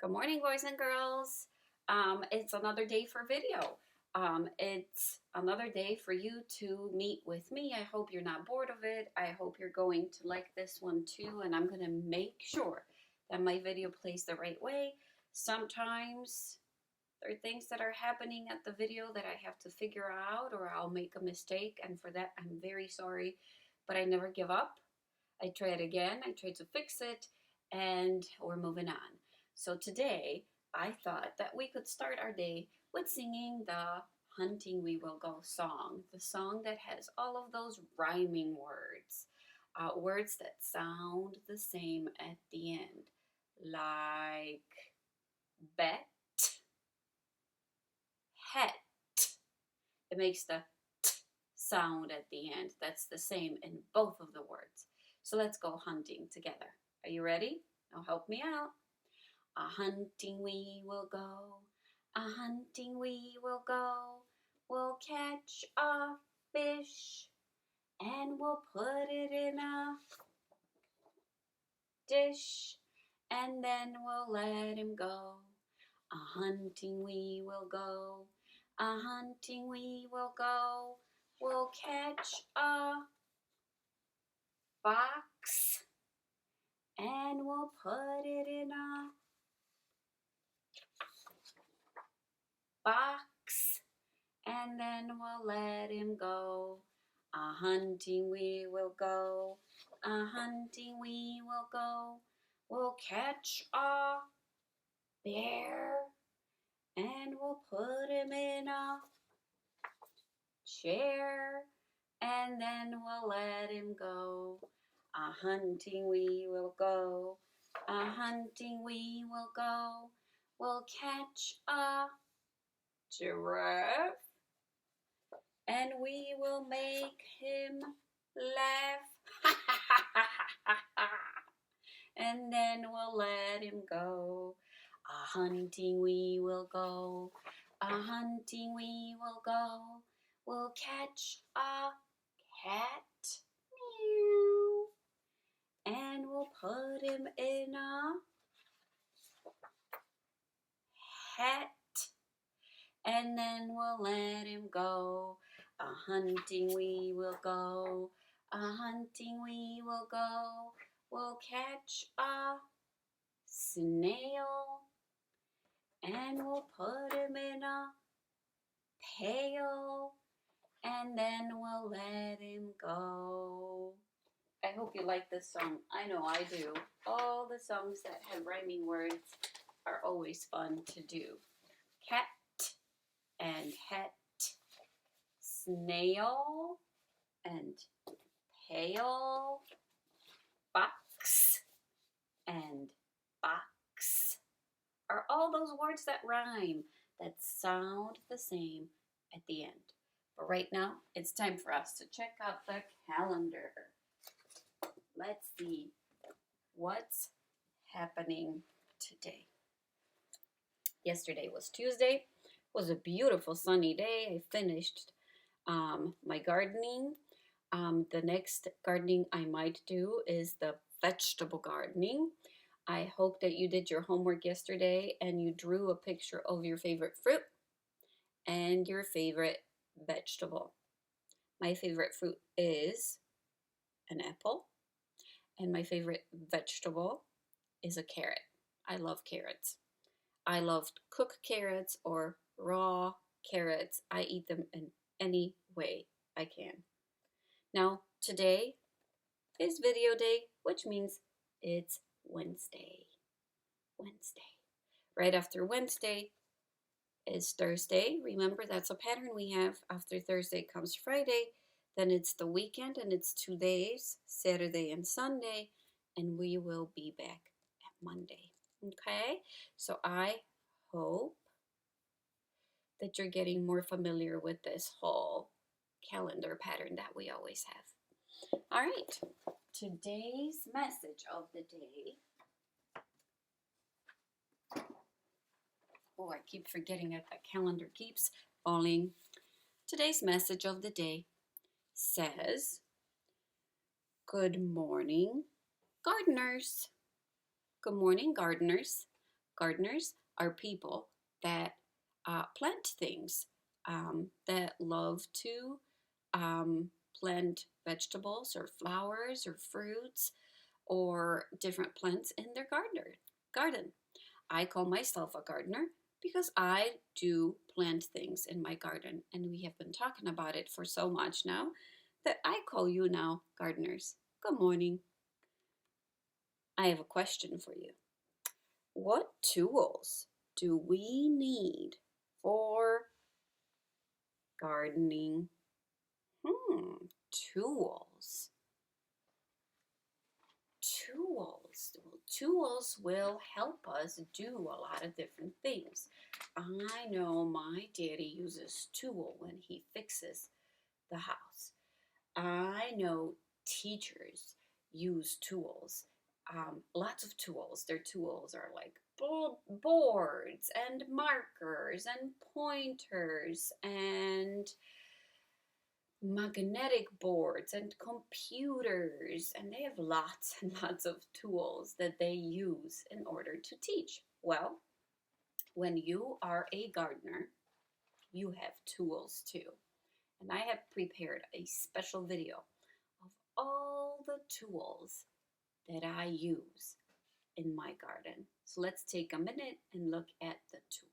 Good morning, boys and girls. It's another day for video. It's another day for you to meet with me. I hope you're not bored of it. I hope you're going to like this one too, and I'm going to make sure that my video plays the right way. Sometimes there are things that are happening at the video that I have to figure out, or I'll make a mistake, and for that, I'm very sorry. But I never give up. I try it again, I try to fix it, and we're moving on. So today, I thought that we could start our day with singing the Hunting We Will Go song, the song that has all of those rhyming words, words that sound the same at the end, like bet, het. It makes the t sound at the end. That's the same in both of the words. So let's go hunting together. Are you ready? Now help me out. A hunting we will go. A hunting we will go. We'll catch a fish and we'll put it in a dish and then we'll let him go. A hunting we will go. A hunting we will go. We'll catch a fox and we'll put it in a box and then we'll let him go. A hunting we will go. A hunting we will go. We'll catch a bear and we'll put him in a chair and then we'll let him go. A hunting we will go. A hunting we will go. We'll catch a giraffe and we will make him laugh. And then we'll let him go. A hunting we will go. A hunting we will go. We'll catch a cat. Meow. And we'll put him in a hat. And then we'll let him go. A hunting we will go. A hunting we will go. We'll catch a snail. And we'll put him in a pail. And then we'll let him go. I hope you like this song. I know I do. All the songs that have rhyming words are always fun to do. Cat and het, snail and pail, box and box are all those words that rhyme, that sound the same at the end. But right now, it's time for us to check out the calendar. Let's see what's happening today. Yesterday was Tuesday. It was a beautiful sunny day. I finished my gardening. The next gardening I might do is the vegetable gardening. I hope that you did your homework yesterday and you drew a picture of your favorite fruit and your favorite vegetable. My favorite fruit is an apple, and my favorite vegetable is a carrot. I love carrots. I love cooked carrots or raw carrots. I eat them in any way I can. Now, today is video day, which means it's Wednesday. Wednesday. Right after Wednesday is Thursday. Remember, that's a pattern we have. After Thursday comes Friday. Then it's the weekend, and it's 2 days, Saturday and Sunday, and we will be back at Monday. Okay? So I hope that you're getting more familiar with this whole calendar pattern that we always have. All right. Today's message of the day. Oh, I keep forgetting that the calendar keeps falling. Today's message of the day says, "Good morning, gardeners." Good morning, gardeners. Gardeners are people that plant things, that love to plant vegetables or flowers or fruits or different plants in their garden. I call myself a gardener because I do plant things in my garden, and we have been talking about it for so much now that I call you now gardeners. Good morning. I have a question for you. What tools do we need for gardening? Tools. Tools will help us do a lot of different things. I know my daddy uses tool when he fixes the house. I know teachers use tools. Lots of tools. Their tools are like boards and markers and pointers and magnetic boards and computers, and they have lots and lots of tools that they use in order to teach. Well, when you are a gardener, you have tools too. And I have prepared a special video of all the tools that I use in my garden. So let's take a minute and look at the tools.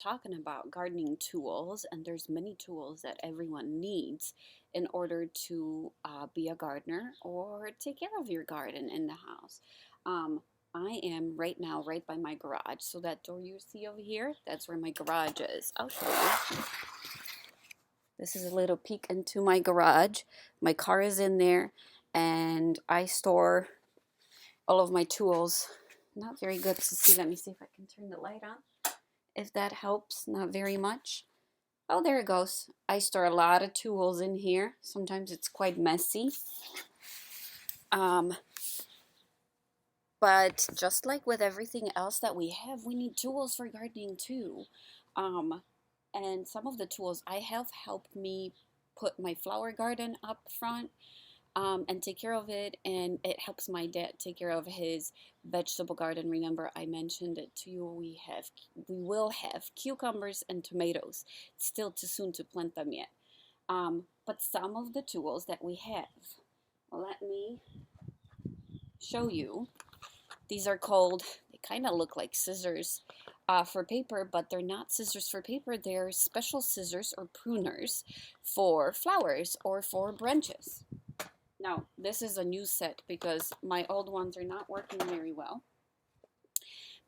Talking about gardening tools, and there's many tools that everyone needs in order to be a gardener or take care of your garden in the house. I am right now right by my garage, so that door you see over here, that's where my garage is. I'll show you. This is a little peek into my garage. My car is in there, and I store all of my tools. Not very good to see. Let me see if I can turn the light on. If that helps, not very much. Oh, there it goes. I store a lot of tools in here. Sometimes it's quite messy. But just like with everything else that we have, we need tools for gardening too. And some of the tools I have helped me put my flower garden up front and take care of it, and it helps my dad take care of his vegetable garden. Remember, I mentioned it to you. We will have cucumbers and tomatoes. It's still too soon to plant them yet. But some of the tools that we have, let me show you. These are called, they kind of look like scissors for paper, but they're not scissors for paper. They're special scissors or pruners for flowers or for branches. Now, this is a new set because my old ones are not working very well.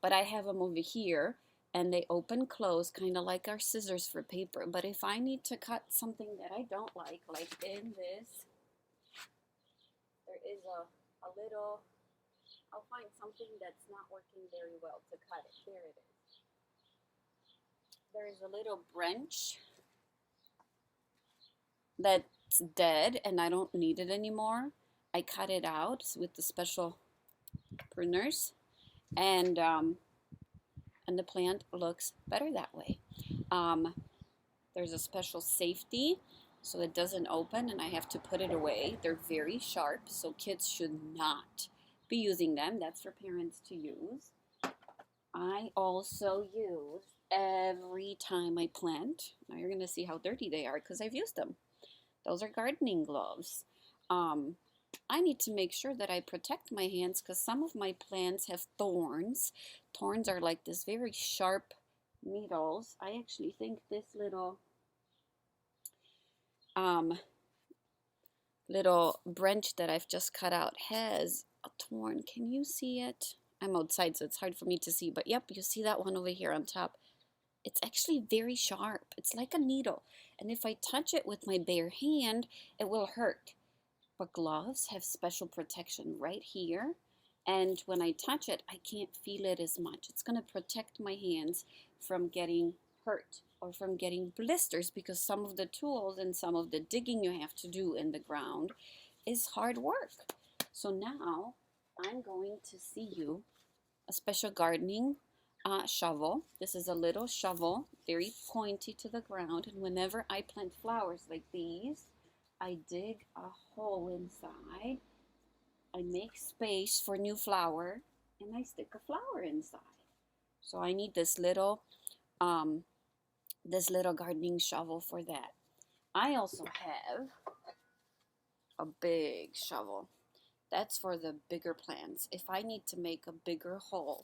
But I have them over here, and they open close, kind of like our scissors for paper. But if I need to cut something that I don't like in this, there is a little, I'll find something that's not working very well to cut it. There it is. There is a little branch that's dead and I don't need it anymore. I cut it out with the special pruners, and the plant looks better that way. There's a special safety so it doesn't open and I have to put it away. They're very sharp, so kids should not be using them. That's for parents to use. I also use every time I plant. Now you're going to see how dirty they are because I've used them. Those are gardening gloves. I need to make sure that I protect my hands because some of my plants have thorns. Thorns are like this very sharp needles. I actually think this little branch that I've just cut out has a thorn. Can you see it? I'm outside, so it's hard for me to see, but yep, you see that one over here on top. It's actually very sharp. It's like a needle, and if I touch it with my bare hand, it will hurt. But gloves have special protection right here, and when I touch it, I can't feel it as much. It's going to protect my hands from getting hurt or from getting blisters because some of the tools and some of the digging you have to do in the ground is hard work. So now I'm going to see you a special gardening shovel. This is a little shovel, very pointy to the ground, and whenever I plant flowers like these, I dig a hole inside, I make space for new flower, and I stick a flower inside. So I need um, this little gardening shovel for that. I also have a big shovel. That's for the bigger plants. If I need to make a bigger hole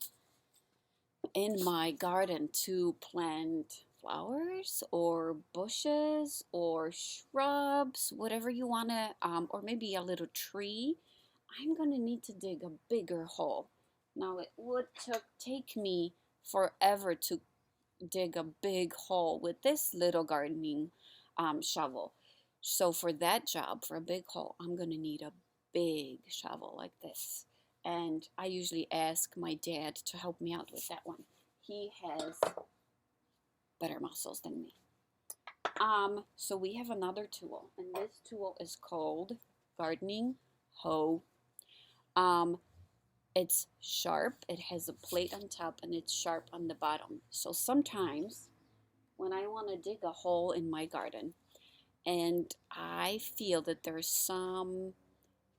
in my garden to plant flowers or bushes or shrubs, whatever you want to, or maybe a little tree, I'm going to need to dig a bigger hole. Now, it would take me forever to dig a big hole with this little gardening shovel. So for that job, for a big hole, I'm going to need a big shovel like this. And I usually ask my dad to help me out with that one. He has better muscles than me. So we have another tool, and this tool is called gardening hoe. Um, it's sharp. It has a plate on top, and it's sharp on the bottom. So sometimes when I want to dig a hole in my garden and I feel that there's some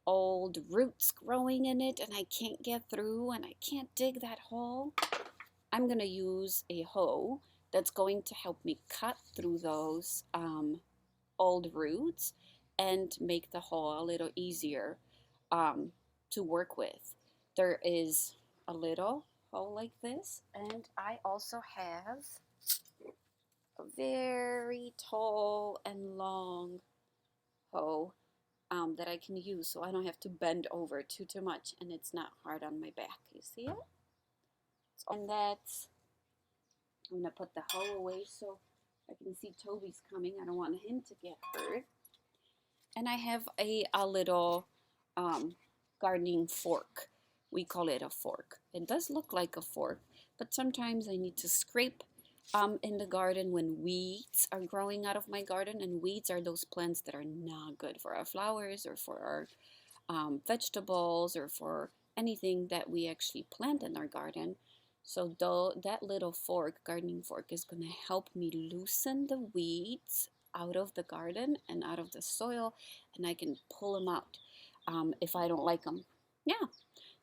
old roots growing in it and I can't get through and I can't dig that hole, I'm going to use a hoe that's going to help me cut through those old roots and make the hole a little easier to work with. There is a little hole like this, and I also have a very tall and long hoe that I can use so I don't have to bend over too much and it's not hard on my back. You see it? And that's, I'm going to put the hoe away so I can see Toby's coming. I don't want him to get hurt. And I have a little gardening fork. We call it a fork. It does look like a fork, but sometimes I need to scrape in the garden when weeds are growing out of my garden. And weeds are those plants that are not good for our flowers or for our vegetables or for anything that we actually plant in our garden. So that little fork, gardening fork, is going to help me loosen the weeds out of the garden and out of the soil, and I can pull them out if I don't like them. Yeah,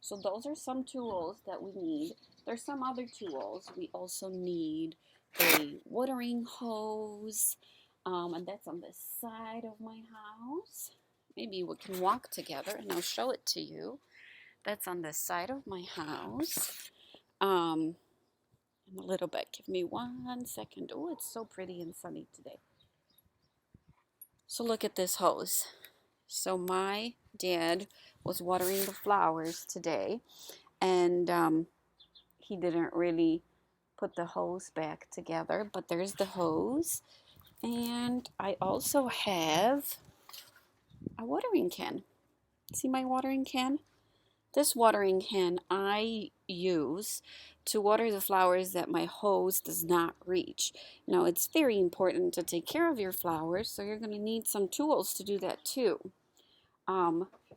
so those are some tools that we need. There's some other tools. We also need a watering hose, and that's on the side of my house. Maybe we can walk together and I'll show it to you. That's on the side of my house. In a little bit. Give me 1 second. Oh, it's so pretty and sunny today. So look at this hose. So my dad was watering the flowers today, and he didn't really put the hose back together, but there's the hose. And I also have a watering can. See my watering can? This watering can I use to water the flowers that my hose does not reach. Now, it's very important to take care of your flowers, so you're going to need some tools to do that too.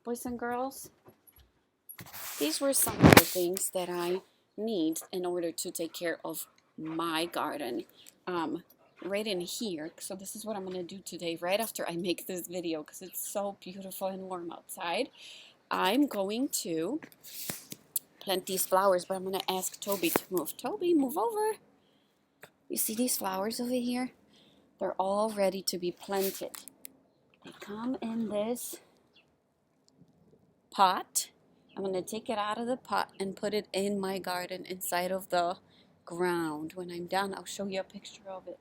Boys and girls, these were some of the things that I need in order to take care of my garden. Right in here, so this is what I'm going to do today right after I make this video because it's so beautiful and warm outside. I'm going to plant these flowers, but I'm going to ask Toby to move. Toby, move over. You see these flowers over here? They're all ready to be planted. They come in this pot. I'm going to take it out of the pot and put it in my garden inside of the ground. When I'm done, I'll show you a picture of it.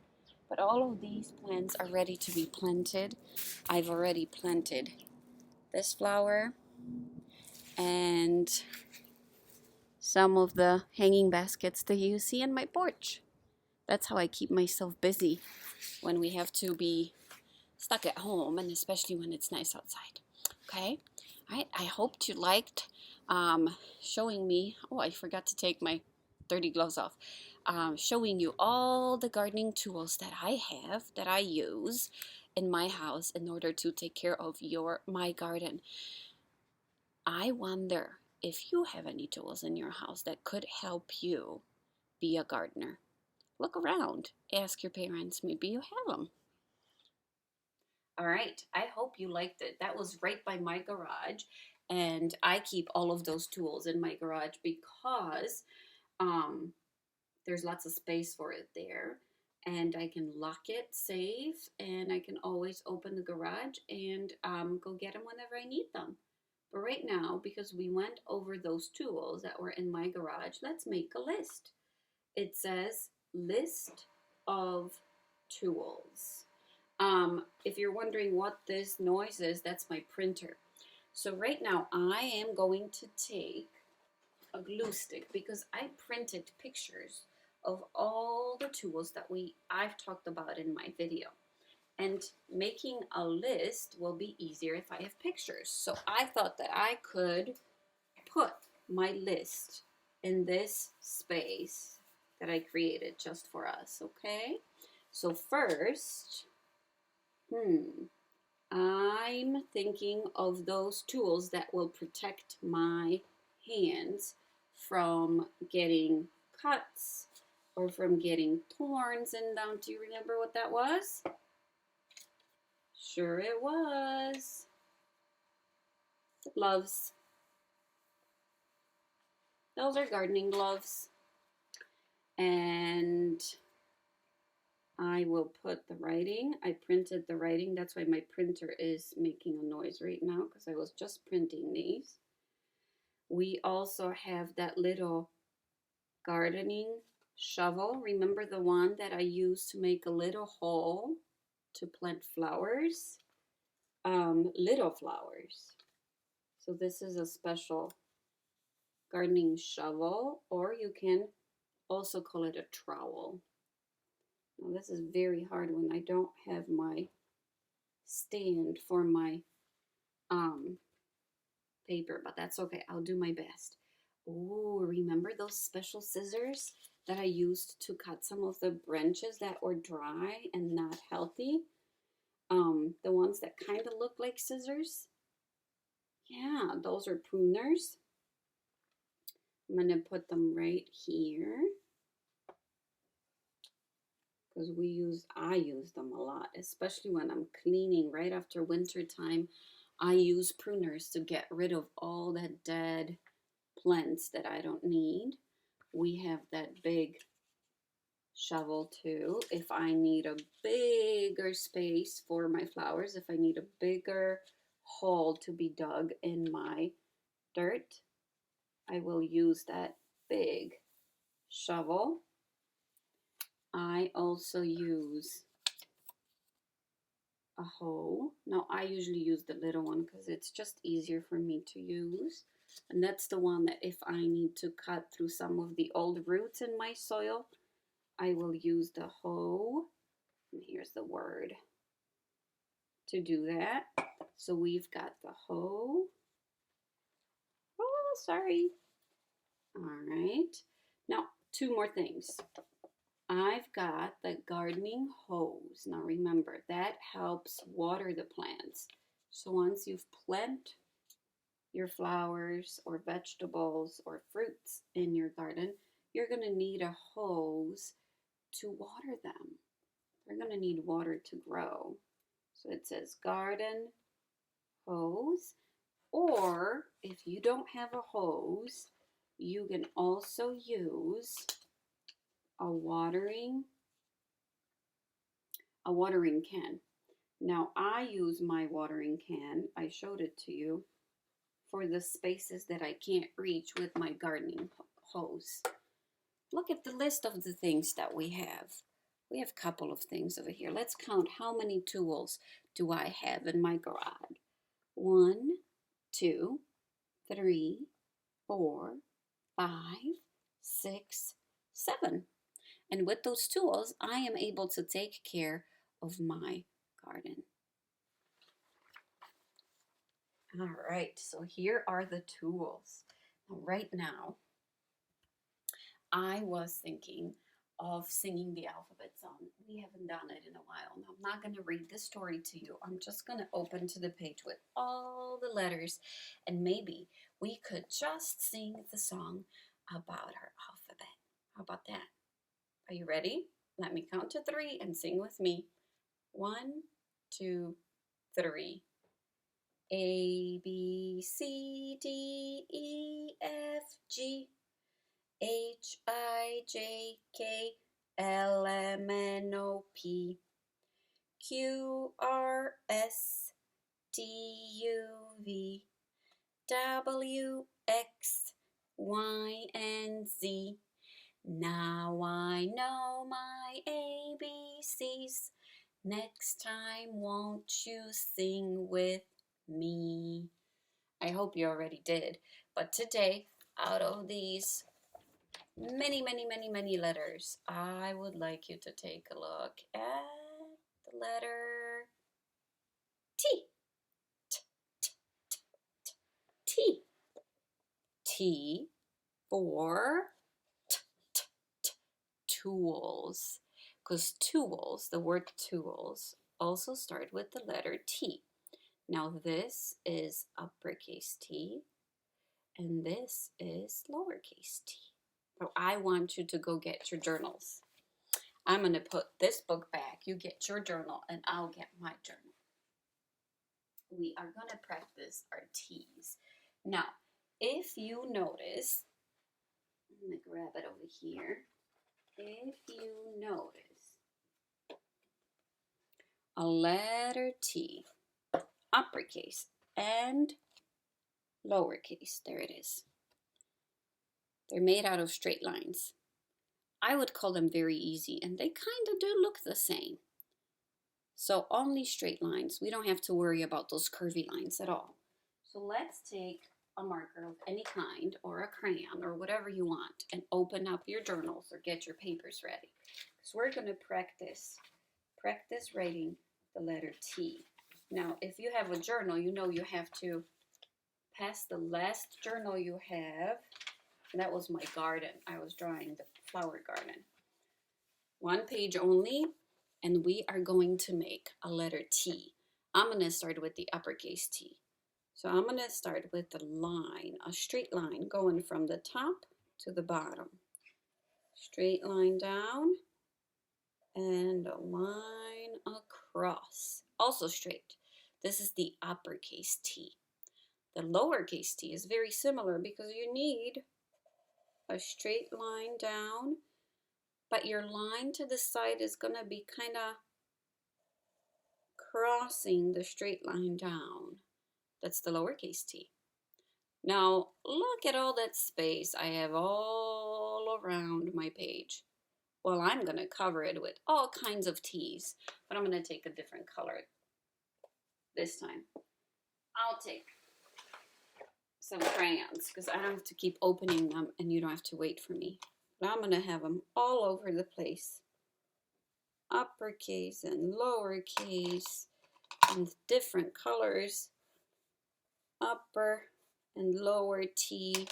But all of these plants are ready to be planted. I've already planted this flower and some of the hanging baskets that you see in my porch. That's how I keep myself busy when we have to be stuck at home, and especially when it's nice outside. Okay? All right, I hoped you liked showing me. Oh, I forgot to take my dirty gloves off. Showing you all the gardening tools that I have, that I use in my house in order to take care of my garden. I wonder if you have any tools in your house that could help you be a gardener. Look around. Ask your parents. Maybe you have them. All right. I hope you liked it. That was right by my garage. And I keep all of those tools in my garage because there's lots of space for it there. And I can lock it safe, and I can always open the garage and go get them whenever I need them. But right now, because we went over those tools that were in my garage, let's make a list. It says list of tools. If you're wondering what this noise is, that's my printer. So right now I am going to take a glue stick because I printed pictures of all the tools that I've talked about in my video. And making a list will be easier if I have pictures. So I thought that I could put my list in this space that I created just for us, okay? So first, I'm thinking of those tools that will protect my hands from getting cuts or from getting thorns in them. Do you remember what that was? Sure it was. Gloves. Those are gardening gloves. And I will put the writing. I printed the writing. That's why my printer is making a noise right now because I was just printing these. We also have that little gardening shovel. Remember the one that I used to make a little hole to plant flowers? Little flowers. So this is a special gardening shovel, or you can also call it a trowel. Now this is very hard when I don't have my stand for my paper, but that's okay. I'll do my best. Oh, remember those special scissors that I used to cut some of the branches that were dry and not healthy? The ones that kind of look like scissors? Yeah, those are pruners. I'm going to put them right here because I use them a lot, especially when I'm cleaning right after winter time. I use pruners to get rid of all that dead plants that I don't need. We have that big shovel too. If I need a bigger space for my flowers, if I need a bigger hole to be dug in my dirt, I will use that big shovel. I also use a hoe. Now I usually use the little one because it's just easier for me to use. And that's the one that if I need to cut through some of the old roots in my soil, I will use the hoe. And here's the word to do that. So we've got the hoe. Oh, sorry. All right. Now, two more things. I've got the gardening hose. Now remember, that helps water the plants. So once you've planted your flowers or vegetables or fruits in your garden, you're going to need a hose to water them. They're going to need water to grow. So it says garden hose. Or if you don't have a hose, you can also use a watering can. Now I use my watering can, I showed it to you, for the spaces that I can't reach with my gardening hose. Look at the list of the things that we have. We have a couple of things over here. Let's count how many tools do I have in my garage. 1, 2, 3, 4, 5, 6, 7. And with those tools, I am able to take care of my garden. All right, so here are the tools. Now, right now, I was thinking of singing the alphabet song. We haven't done it in a while. Now, I'm not going to read the story to you. I'm just going to open to the page with all the letters, and maybe we could just sing the song about our alphabet. How about that? Are you ready? Let me count to 3 and sing with me. 1, 2, 3. A, B, C, D, E, F, G, HIJKLMNOP QRSTUV WXYZ. Now I know my ABCs. Next time, won't you sing with me? I hope you already did. But today, out of these many, many, many, many letters, I would like you to take a look at the letter T. T. T for tools. Because tools, the word tools, also start with the letter T. Now this is uppercase T, and this is lowercase t. So I want you to go get your journals. I'm going to put this book back. You get your journal, and I'll get my journal. We are going to practice our T's. Now, if you notice, I'm going to grab it over here. If you notice, a letter T, uppercase and lowercase, there it is. They're made out of straight lines. I would call them very easy, and they kind of do look the same. So only straight lines. We don't have to worry about those curvy lines at all. So let's take a marker of any kind, or a crayon, or whatever you want, and open up your journals or get your papers ready. Because we're going to practice writing the letter T. Now, if you have a journal, you know you have to pass the last journal you have. And that was my garden. I was drawing the flower garden. One page only, and we are going to make a letter T. I'm going to start with the uppercase T. So I'm going to start with the line, a straight line going from the top to the bottom. Straight line down and a line across. Also straight. This is the uppercase T. The lowercase t is very similar because you need a straight line down, but your line to the side is going to be kind of crossing the straight line down. That's the lowercase t. Now, look at all that space I have all around my page. Well, I'm going to cover it with all kinds of T's, but I'm going to take a different color this time. I'll take some crayons because I don't have to keep opening them and you don't have to wait for me. But I'm going to have them all over the place. Uppercase and lowercase and different colors. Upper and lower T.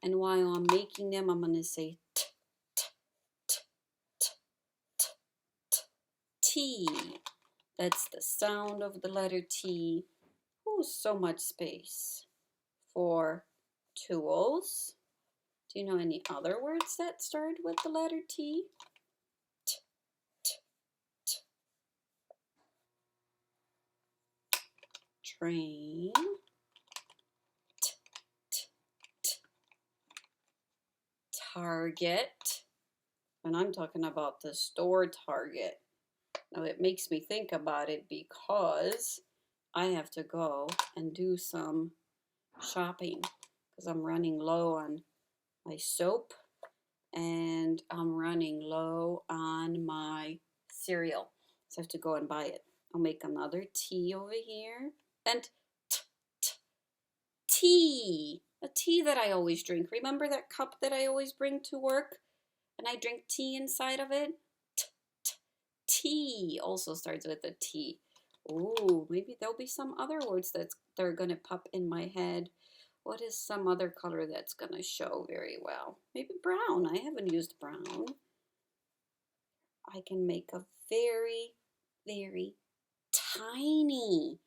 And while I'm making them, I'm going to say t, t, t, t, t, t, T. That's the sound of the letter T. Oh, so much space. For tools. Do you know any other words that start with the letter T? T, t, t. Train. T, t, t. Target. And I'm talking about the store Target. Now it makes me think about it because I have to go and do some shopping because I'm running low on my soap and I'm running low on my cereal. So I have to go and buy it. I'll make another T over here. And t, t, tea. A tea that I always drink. Remember that cup that I always bring to work? And I drink tea inside of it? T, t, tea also starts with a T. Ooh, maybe there'll be some other words that are going to pop in my head. What is some other color that's going to show very well? Maybe brown. I haven't used brown. I can make a very, very tiny,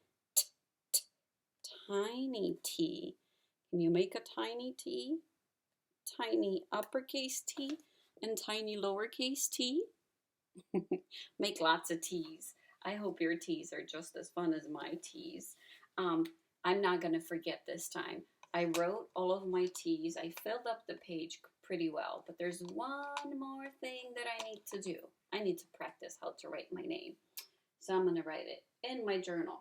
tiny T. Can you make a tiny T? Tiny uppercase T and tiny lowercase t? Make lots of T's. I hope your T's are just as fun as my T's. I'm not going to forget this time. I wrote all of my T's. I filled up the page pretty well, but there's one more thing that I need to do. I need to practice how to write my name. So I'm going to write it in my journal.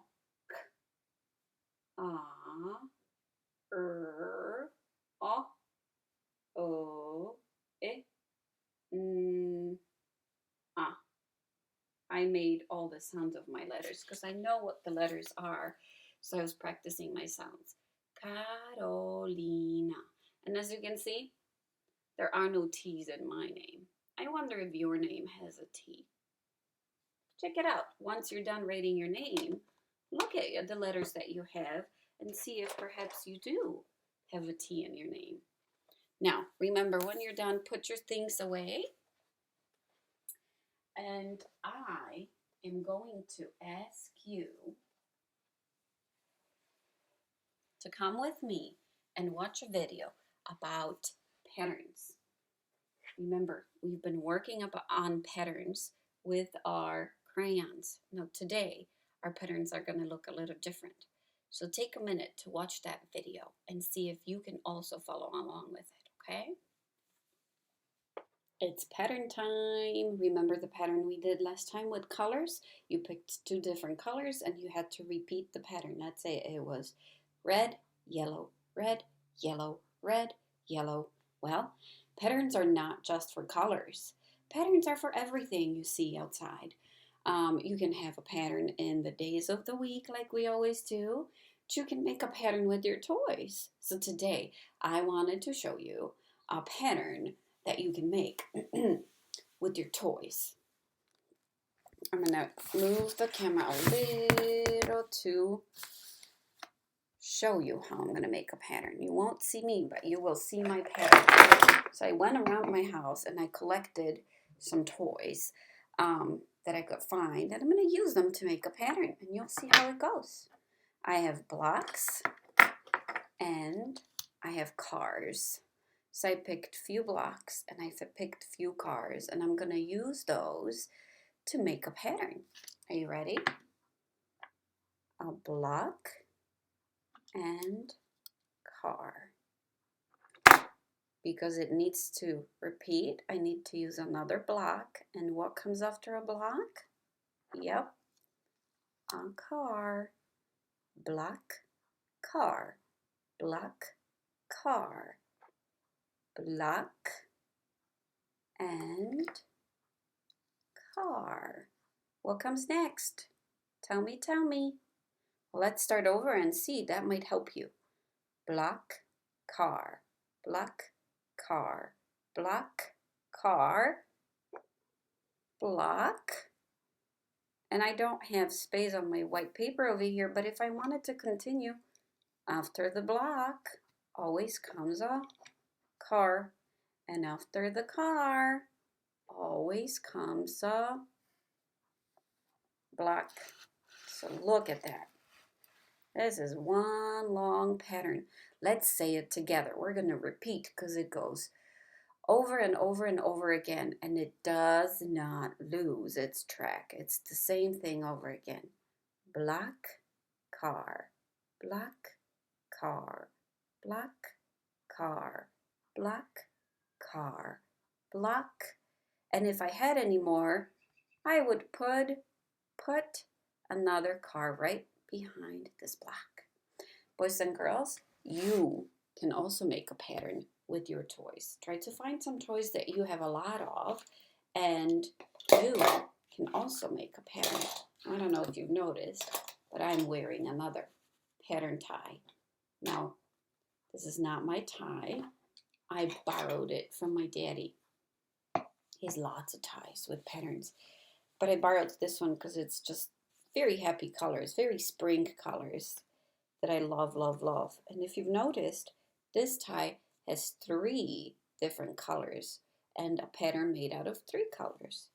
I made all the sounds of my letters because I know what the letters are. So I was practicing my sounds. Carolina. And as you can see, there are no T's in my name. I wonder if your name has a T. Check it out. Once you're done writing your name, look at the letters that you have and see if perhaps you do have a T in your name. Now, remember, when you're done, put your things away. And I am going to ask you to come with me and watch a video about patterns. Remember, we've been working on patterns with our crayons. Now today, our patterns are going to look a little different. So take a minute to watch that video and see if you can also follow along with it, okay? It's pattern time. Remember the pattern we did last time with colors? You picked 2 different colors and you had to repeat the pattern. Let's say it was red, yellow, red, yellow, red, yellow. Well, patterns are not just for colors. Patterns are for everything you see outside. You can have a pattern in the days of the week like we always do. But you can make a pattern with your toys. So today, I wanted to show you a pattern that you can make with your toys. I'm going to move the camera a little to show you how I'm going to make a pattern. You won't see me, but you will see my pattern. So I went around my house and I collected some toys that I could find, and I'm going to use them to make a pattern, and you'll see how it goes. I have blocks and I have cars. So I picked few blocks and I picked few cars, and I'm going to use those to make a pattern. Are you ready? A block and car. Because it needs to repeat, I need to use another block. And what comes after a block? Yep, a car. Block, car. Block, car. Block and car. What comes next? Tell me, tell me. Well, let's start over and see. That might help you. Block, car. Block, car. Block, car. Block. And I don't have space on my white paper over here, but if I wanted to continue, after the block always comes a car. And after the car always comes a block. So look at that. This is one long pattern. Let's say it together. We're going to repeat because it goes over and over and over again, and it does not lose its track. It's the same thing over again. Block, car, block, car, block, car, block, car, block. And if I had any more, I would put another car right behind this block. Boys and girls, you can also make a pattern with your toys. Try to find some toys that you have a lot of, and you can also make a pattern. I don't know if you've noticed, but I'm wearing another pattern tie. Now, this is not my tie. I borrowed it from my daddy. He has lots of ties with patterns, but I borrowed this one because it's just very happy colors, very spring colors that I love, love, love. And if you've noticed, this tie has 3 different colors and a pattern made out of 3 colors.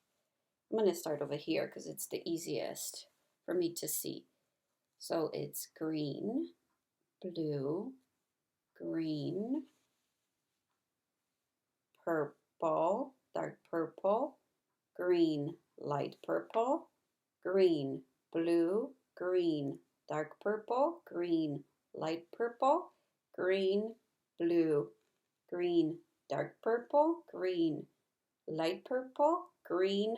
I'm going to start over here because it's the easiest for me to see. So it's green, blue, green, purple, dark purple, green, light purple, green, blue, green, dark purple, green, light purple, green, blue, green, dark purple, green, light purple, green,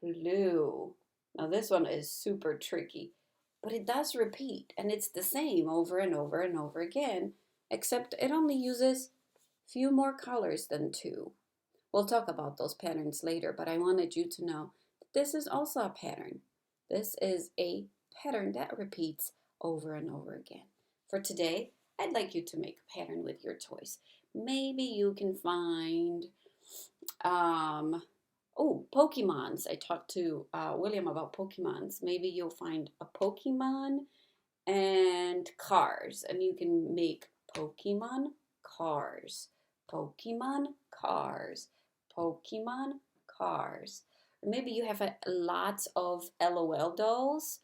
blue. Now this one is super tricky, but it does repeat and it's the same over and over and over again, except it only uses few more colors than two. We'll talk about those patterns later, but I wanted you to know that this is also a pattern. This is a pattern that repeats over and over again. For today, I'd like you to make a pattern with your toys. Maybe you can find Pokemons. I talked to William about Pokemons. Maybe you'll find a Pokemon and cars, and you can make Pokemon cars, Pokemon cars, Pokemon cars. Or maybe you have lots of LOL dolls,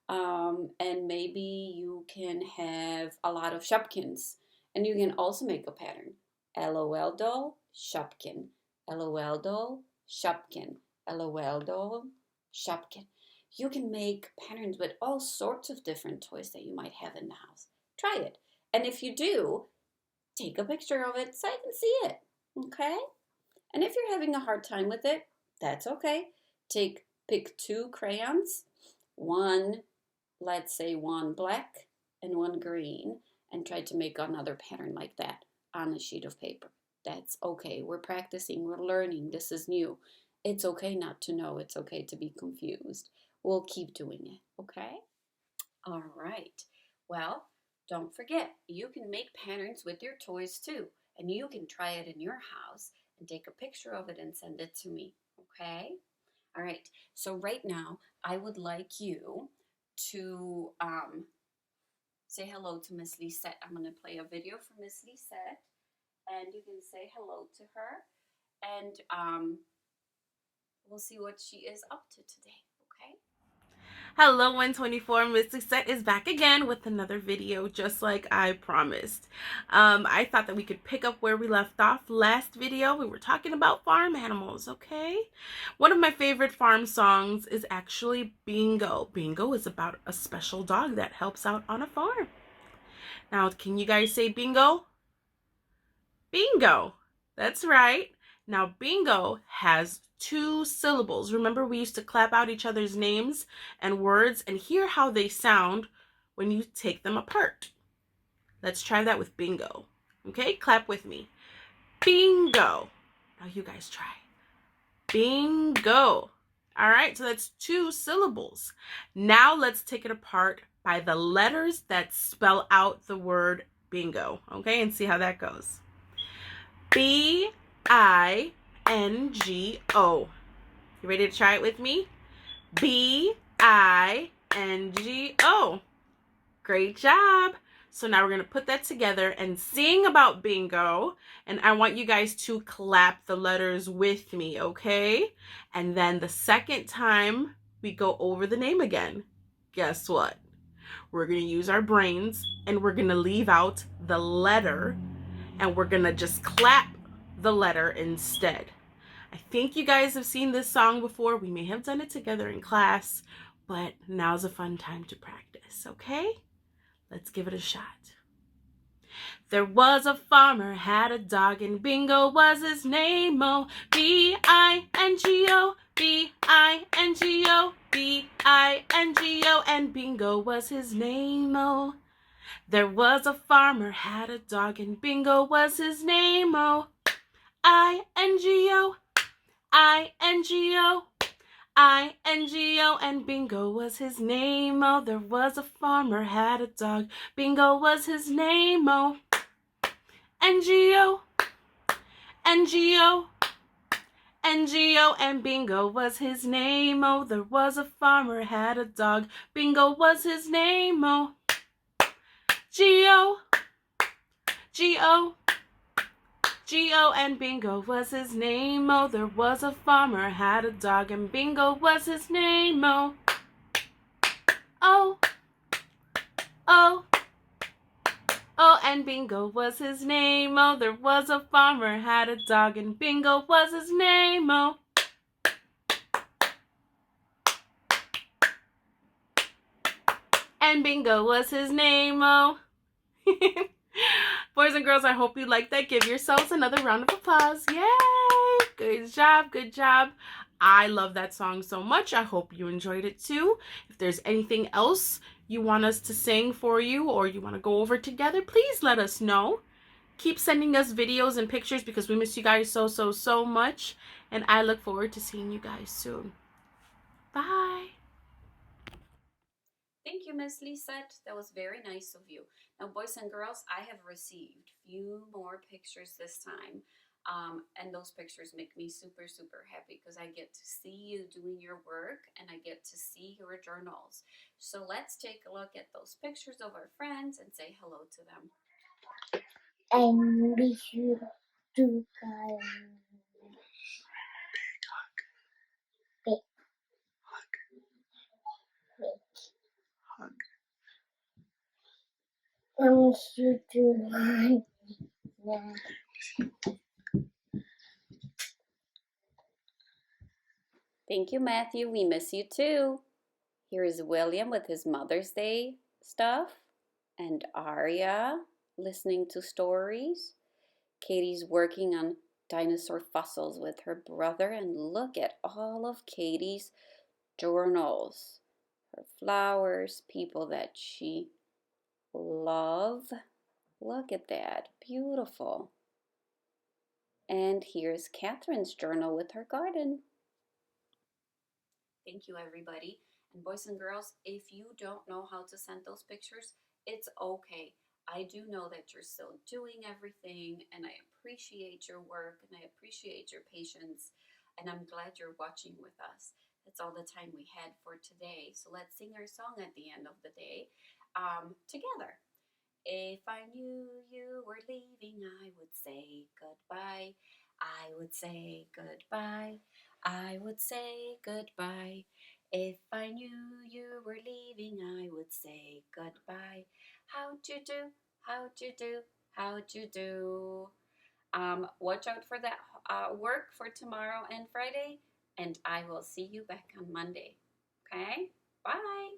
and maybe you can have a lot of Shopkins, and you can also make a pattern. LOL doll, Shopkin, LOL doll, Shopkin, LOL doll, Shopkin. You can make patterns with all sorts of different toys that you might have in the house. Try it. And if you do, take a picture of it so I can see it. Okay? And if you're having a hard time with it, that's okay. Pick 2 crayons, one, let's say one black and one green, and try to make another pattern like that on a sheet of paper. That's okay. We're practicing, we're learning. This is new. It's okay not to know. It's okay to be confused. We'll keep doing it, okay? All right. Well, don't forget, you can make patterns with your toys too, and you can try it in your house and take a picture of it and send it to me, okay? All right. So right now, I would like you to say hello to Miss Lisette. I'm going to play a video for Miss Lisette, and you can say hello to her, and we'll see what she is up to today, okay? Hello 124, Miss Lisette is back again with another video just like I promised. I thought that we could pick up where we left off last video. We were talking about farm animals, okay? One of my favorite farm songs is actually Bingo. Bingo is about a special dog that helps out on a farm. Now, can you guys say bingo? Bingo. That's right. Now, bingo has 2 syllables. Remember, we used to clap out each other's names and words and hear how they sound when you take them apart. Let's try that with bingo. Okay, clap with me. Bingo. Now you guys try. Bingo. All right, so that's 2 syllables. Now let's take it apart by the letters that spell out the word bingo. Okay, and see how that goes. B-I-N-G-O. You ready to try it with me? B-I-N-G-O. Great job. So now we're going to put that together and sing about bingo. And I want you guys to clap the letters with me, okay? And then the second time we go over the name again, guess what? We're going to use our brains and we're going to leave out the letter and we're gonna just clap the letter instead. I think you guys have seen this song before. We may have done it together in class, but now's a fun time to practice, okay? Let's give it a shot. There was a farmer, had a dog, and Bingo was his name-o. B-I-N-G-O, B-I-N-G-O, B-I-N-G-O, and Bingo was his name-o. There was a farmer, had a dog, and Bingo was his name-o. I-N-G-O, I-N-G-O, I-N-G-O, and Bingo was his name-o. There was a farmer, had a dog, Bingo was his name-o. N-G-O, N-G-O, N-G-O, and Bingo was his name-o. There was a farmer, had a dog, Bingo was his name-o. G-O, G-O, G-O, and Bingo was his name-o. There was a farmer, had a dog, and Bingo was his name-o. O, O, O, and Bingo was his name-o. There was a farmer, had a dog, and Bingo was his name-o. And Bingo was his name-o. Boys and girls, I hope you liked that. Give yourselves another round of applause. Yay! Good job, good job. I love that song so much. I hope you enjoyed it too. If there's anything else you want us to sing for you or you want to go over together, please let us know. Keep sending us videos and pictures because we miss you guys so much. And I look forward to seeing you guys soon. Bye. Thank you, Miss Lisette. That was very nice of you. Now, boys and girls, I have received few more pictures this time. And those pictures make me super happy because I get to see you doing your work and I get to see your journals. So let's take a look at those pictures of our friends and say hello to them. And be sure to big hug. I want you to Thank you, Matthew. We miss you too. Here is William with his Mother's Day stuff, and Aria listening to stories. Katie's working on dinosaur fossils with her brother, and look at all of Katie's journals. Her flowers, people that she loves. Look at that, beautiful. And here's Catherine's journal with her garden. Thank you, everybody. And boys and girls, if you don't know how to send those pictures, it's okay. I do know that you're still doing everything, and I appreciate your work, and I appreciate your patience, and I'm glad you're watching with us. That's all the time we had for today. So let's sing our song at the end of the day together. If I knew you were leaving, I would say goodbye. I would say goodbye. I would say goodbye. If I knew you were leaving, I would say goodbye. How'd you do? How'd you do? How'd you do? Watch out for that work for tomorrow and Friday, and I will see you back on Monday. Okay? Bye.